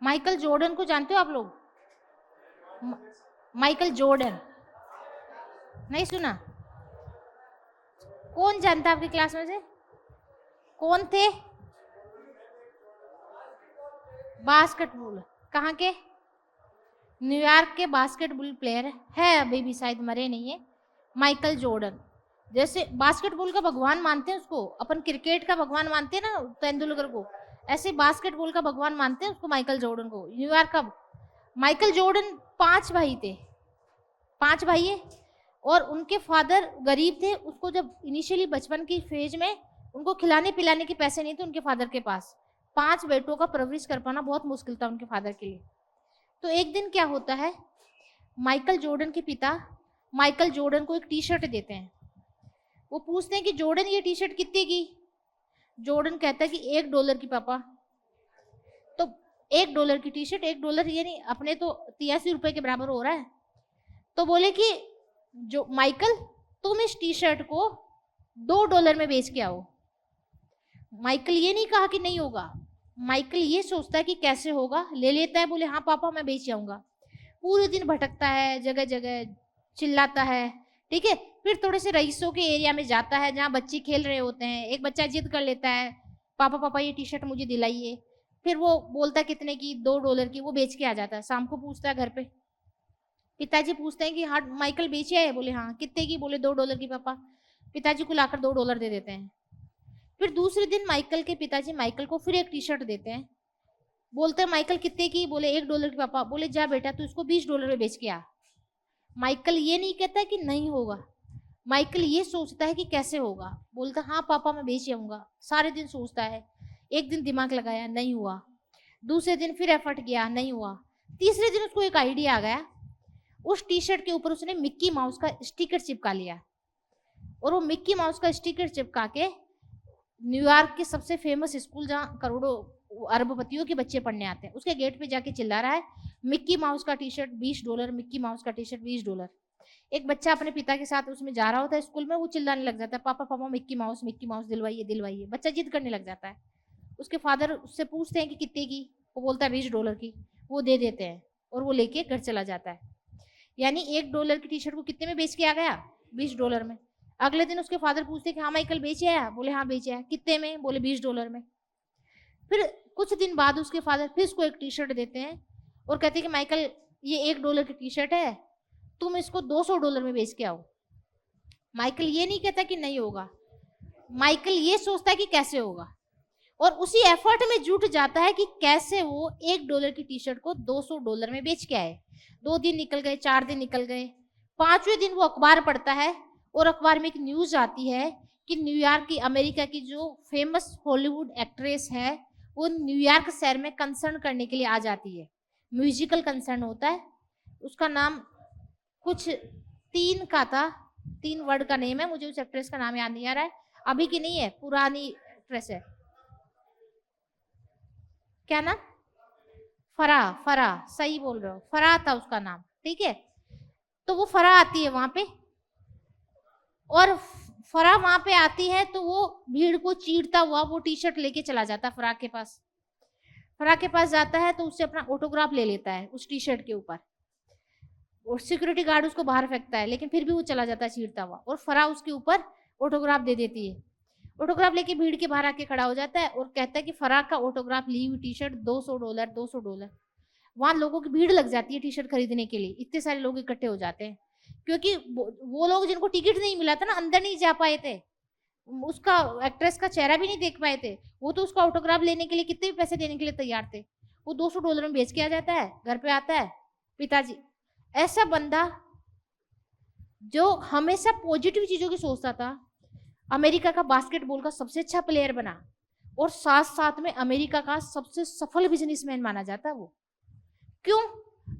Michael Jordan को जानते हो आप लोग? माइकल जॉर्डन नहीं सुना? कौन जानता आपकी क्लास में से? कौन थे? बास्केटबॉल कहाँ के? न्यूयॉर्क के बास्केटबॉल प्लेयर है, अभी भी शायद मरे नहीं है, माइकल जॉर्डन। जैसे बास्केटबॉल का भगवान मानते हैं उसको, अपन क्रिकेट का भगवान मानते हैं ना तेंदुलकर को, ऐसे बास्केटबॉल का भगवान मानते हैं उसको, माइकल जॉर्डन को। न्यूयॉर्क का माइकल जॉर्डन 5 भाई थे, 5 भाई है, और उनके फादर गरीब थे। उसको जब इनिशियली बचपन की फेज में उनको खिलाने पिलाने के पैसे नहीं थे उनके फादर के पास। 5 बेटों का परवरिश कर पाना बहुत मुश्किल था उनके फादर के लिए। तो एक दिन क्या होता है, माइकल जॉर्डन के पिता माइकल जॉर्डन को एक टी शर्ट देते हैं। वो पूछते हैं कि जॉर्डन ये टी शर्ट कितने की? जॉर्डन कहता है कि $1 की पापा। तो $1 की टी शर्ट, $1 ये नहीं, अपने तो 83 रुपए के बराबर हो रहा है। तो बोले कि जो माइकल, तुम इस टी शर्ट को $2 में बेच के आओ। माइकल ये नहीं कहा कि नहीं होगा, माइकल ये सोचता है कि कैसे होगा, ले लेता है। बोले हाँ पापा मैं बेच आऊंगा। पूरे दिन भटकता है, जगह जगह चिल्लाता है, ठीक है। फिर थोड़े से रईसों के एरिया में जाता है जहाँ बच्चे खेल रहे होते हैं। एक बच्चा जिद कर लेता है, पापा पापा ये टी शर्ट मुझे दिलाइए। फिर वो बोलता है कितने की? $2 की। वो बेच के आ जाता है। शाम को पूछता है घर पे, पिताजी पूछते हैं कि हाँ माइकल बेचे है? बोले हाँ। कितने की? बोले $2 की पापा। पिताजी को लाकर $2 दे देते हैं। फिर दूसरे दिन माइकल के पिताजी माइकल को फिर एक टी शर्ट देते हैं। बोलते हैं माइकल कितने की? बोले $1 की पापा। बोले जा बेटा तू इसको $20 में बेच के आ। माइकल ये नहीं कहता कि नहीं होगा, माइकल ये सोचता है कि कैसे होगा। बोलता हाँ पापा मैं बेच आऊंगा। सारे दिन सोचता है। एक दिन दिमाग लगाया, नहीं हुआ। दूसरे दिन फिर एफर्ट किया, नहीं हुआ। तीसरे दिन उसको एक आइडिया आ गया। उस टी शर्ट के ऊपर उसने मिक्की माउस का स्टिकर चिपका लिया, और वो मिक्की माउस का स्टिकर चिपका के न्यूयॉर्क के सबसे फेमस स्कूल जहाँ करोड़ों अरबपतियों के बच्चे पढ़ने आते हैं, उसके गेट पे जाके चिल्ला रहा है मिक्की माउस का टी शर्ट $20, मिक्की माउस का टी शर्ट $20। एक बच्चा अपने पिता के साथ उसमें जा रहा होता है स्कूल में, वो चिल्लाने लग जाता है पापा पापा मिक्की माउस दिलवाइए दिलवाइए। बच्चा जिद करने लग जाता है। उसके फादर उससे पूछते हैं कि कितने की? वो बोलता है $20 की। वो दे देते हैं और वो लेके घर चला जाता है। यानी $1 की टी शर्ट को कितने में बेच के आ गया? $20 में। अगले दिन उसके फादर पूछते कि हाँ माइकल बेचे आया? बोले हाँ बेचे आया। कितने में? बोले $20 में। फिर कुछ दिन बाद उसके फादर फिर उसको एक टी शर्ट देते हैं और कहते हैं कि माइकल ये $1 की टी शर्ट है, तुम इसको $200 में बेच के आओ। माइकल ये नहीं कहता कि नहीं होगा, माइकल ये सोचता है कि कैसे होगा, और उसी एफर्ट में जुट जाता है कि कैसे वो $1 की टी शर्ट को $200 में बेच के आए। 2 दिन निकल गए, 4 दिन निकल गए। 5वें दिन वो अखबार पढ़ता है और अखबार में एक न्यूज आती है कि न्यूयॉर्क की, अमेरिका की जो फेमस हॉलीवुड एक्ट्रेस है, वो न्यूयॉर्क शहर में कंसर्न करने के लिए आ जाती है। म्यूजिकल कंसर्न होता है। उसका नाम कुछ 3 का था, 3 वर्ड का नेम है, मुझे उस एक्ट्रेस का नाम याद नहीं आ रहा है। अभी की नहीं है, पुरानी एक्ट्रेस है। क्या नाम? फराह। फराह, सही बोल रहे हो, फराह था उसका नाम, ठीक है। तो वो फराह आती है वहां पे, और फराह वहां पे आती है तो वो भीड़ को चीरता हुआ वो टी शर्ट लेके चला जाता है फराह के पास। फराह के पास जाता है तो उससे अपना ऑटोग्राफ ले लेता है उस टी शर्ट के ऊपर, और सिक्योरिटी गार्ड उसको बाहर फेंकता है, लेकिन फिर भी वो चला जाता है चीरता हुआ, और फराह उसके ऊपर ऑटोग्राफ दे देती है। ऑटोग्राफ लेके भीड़ के बाहर आके खड़ा हो जाता है और कहता है कि फराह का ऑटोग्राफ ली हुई टी शर्ट $200, $200। वहां लोगों की भीड़ लग जाती है टी शर्ट खरीदने के लिए, इतने सारे लोग इकट्ठे हो जाते हैं, क्योंकि वो लोग जिनको टिकट नहीं मिला था ना, अंदर नहीं जा पाए थे, उसका एक्ट्रेस का चेहरा भी नहीं देख पाए थे, वो तो उसका ऑटोग्राफ लेने के लिए कितने भी पैसे देने के लिए तैयार थे। वो $200 में बेच के आ जाता है, घर पे आता है पिताजी। ऐसा बंदा जो हमेशा पॉजिटिव चीजों की सोचता था, अमेरिका का बास्केटबॉल का सबसे अच्छा प्लेयर बना, और साथ साथ में अमेरिका का सबसे सफल बिजनेसमैन माना जाता है। वो क्यों?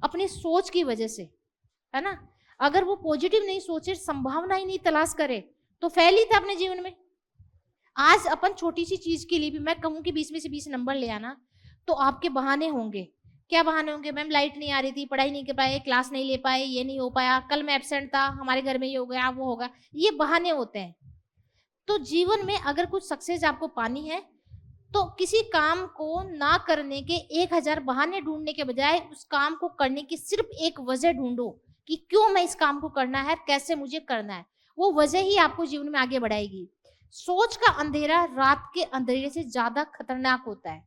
अपनी सोच की वजह से, है ना। अगर वो पॉजिटिव नहीं सोचे, संभावना ही नहीं तलाश करे, तो फेल ही था अपने जीवन में। आज अपन छोटी सी चीज के लिए भी मैं कहूं कि 20 में से 20 नंबर ले आना, तो आपके बहाने होंगे। क्या बहाने होंगे? मैम लाइट नहीं आ रही थी, पढ़ाई नहीं कर पाए, क्लास नहीं ले पाए, ये नहीं हो पाया, कल मैं एब्सेंट था, हमारे घर में ये हो गया, वो होगा, ये बहाने होते हैं। तो जीवन में अगर कुछ सक्सेस आपको पानी है, तो किसी काम को ना करने के 1000 बहाने ढूंढने के बजाय उस काम को करने की सिर्फ एक वजह ढूंढो कि क्यों मैं इस काम को करना है, कैसे मुझे करना है। वो वजह ही आपको जीवन में आगे बढ़ाएगी। सोच का अंधेरा रात के अंधेरे से ज्यादा खतरनाक होता है।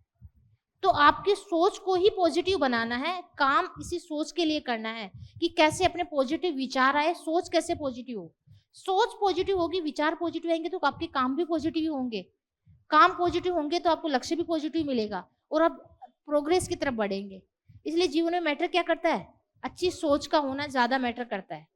तो आपकी सोच को ही पॉजिटिव बनाना है, काम इसी सोच के लिए करना है कि कैसे अपने पॉजिटिव विचार आए, सोच कैसे पॉजिटिव हो। सोच पॉजिटिव होगी, विचार पॉजिटिव आएंगे तो आपके काम भी पॉजिटिव होंगे। काम पॉजिटिव होंगे तो आपको लक्ष्य भी पॉजिटिव मिलेगा और आप प्रोग्रेस की तरफ बढ़ेंगे। इसलिए जीवन में मैटर क्या करता है, अच्छी सोच का होना ज्यादा मैटर करता है।